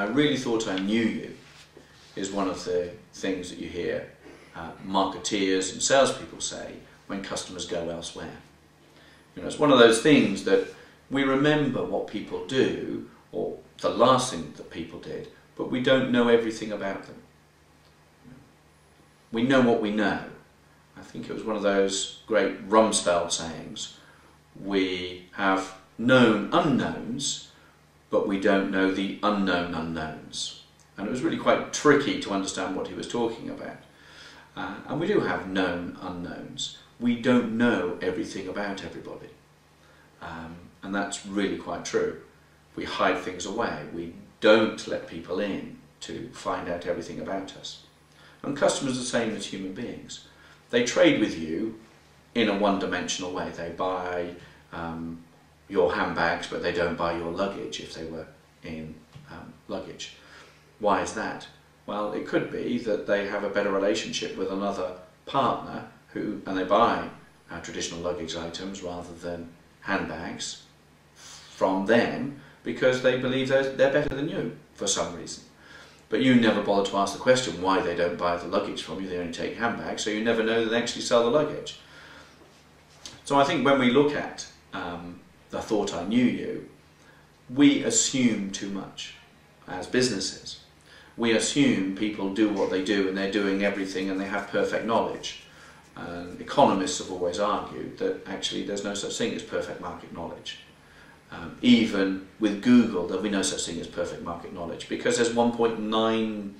I really thought I knew you is one of the things that you hear marketeers and salespeople say when customers go elsewhere. You know, it's one of those things that we remember what people do, or the last thing that people did, but we don't know everything about them. We know what we know. I think it was one of those great Rumsfeld sayings, we have known unknowns, but we don't know the unknown unknowns. And it was really quite tricky to understand what he was talking about. And we do have known unknowns. We don't know everything about everybody. And that's really quite true. We hide things away. We don't let people in to find out everything about us. And customers are the same as human beings. They trade with you in a one-dimensional way. They buy your handbags, but they don't buy your luggage if they were in luggage. Why is that? Well, it could be that they have a better relationship with another partner and they buy traditional luggage items rather than handbags from them because they believe they're better than you for some reason. But you never bother to ask the question why they don't buy the luggage from you, they only take handbags, so you never know that they actually sell the luggage. So I think when we look at I thought I knew you, we assume too much as businesses. We assume people do what they do and they're doing everything and they have perfect knowledge. And economists have always argued that actually there's no such thing as perfect market knowledge. Even with Google, there'll be no such thing as perfect market knowledge because there's 1.9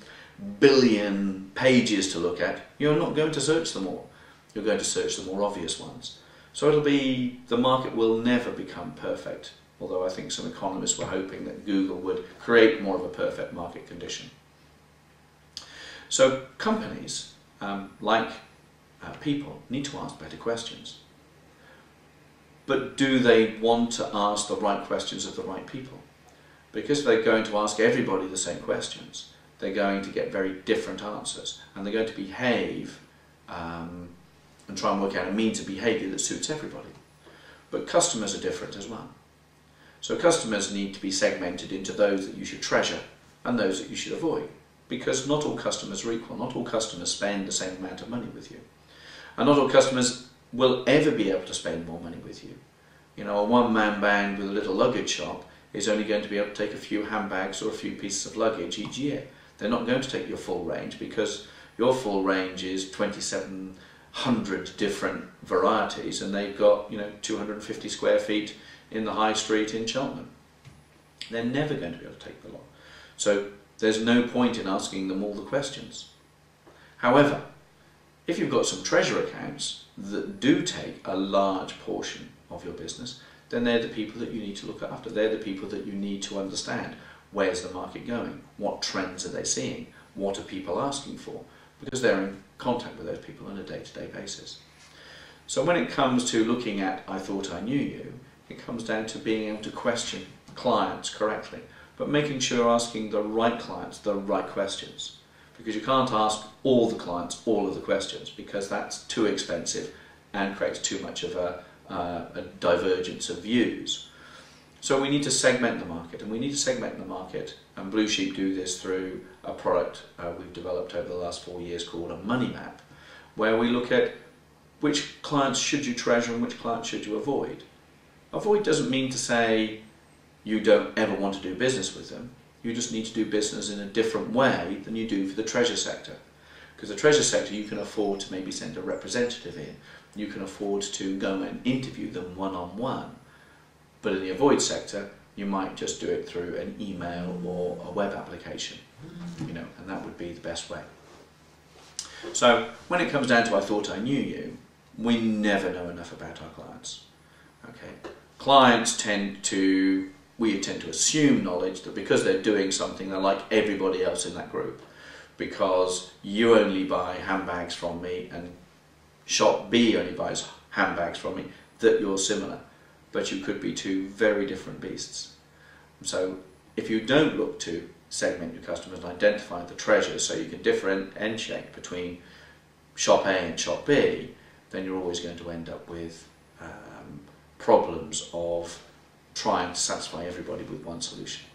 billion pages to look at. You're not going to search them all. You're going to search the more obvious ones. So the market will never become perfect, although I think some economists were hoping that Google would create more of a perfect market condition. So companies, like people, need to ask better questions. But do they want to ask the right questions of the right people? Because if they're going to ask everybody the same questions, they're going to get very different answers, and they're going to behave and try and work out a means of behaviour that suits everybody. But customers are different as well. So customers need to be segmented into those that you should treasure and those that you should avoid, because not all customers are equal. Not all customers spend the same amount of money with you, and not all customers will ever be able to spend more money with you. You know, a one-man band with a little luggage shop is only going to be able to take a few handbags or a few pieces of luggage each year. They're not going to take your full range because your full range is 2,700 different varieties and they've got, 250 square feet in the high street in Cheltenham. They're never going to be able to take the lot. So there's no point in asking them all the questions. However, if you've got some treasure accounts that do take a large portion of your business, then they're the people that you need to look after. They're the people that you need to understand. Where's the market going? What trends are they seeing? What are people asking for? Because they're in contact with those people on a day-to-day basis. So when it comes to looking at I thought I knew you, it comes down to being able to question clients correctly, but making sure you're asking the right clients the right questions. Because you can't ask all the clients all of the questions, because that's too expensive and creates too much of a divergence of views. So we need to segment the market, and we need to segment the market, and Blue Sheep do this through a product we've developed over the last 4 years called a money map, where we look at which clients should you treasure and which clients should you avoid. Avoid doesn't mean to say you don't ever want to do business with them. You just need to do business in a different way than you do for the treasure sector. Because the treasure sector, you can afford to maybe send a representative in. You can afford to go and interview them one-on-one. But in the avoid sector, you might just do it through an email or a web application, and that would be the best way. So when it comes down to I thought I knew you, we never know enough about our clients. Okay, clients we tend to assume knowledge that because they're doing something, they're like everybody else in that group. Because you only buy handbags from me and shop B only buys handbags from me, that you're similar. But you could be two very different beasts. So if you don't look to segment your customers and identify the treasures so you can differentiate between shop A and shop B, then you're always going to end up with problems of trying to satisfy everybody with one solution.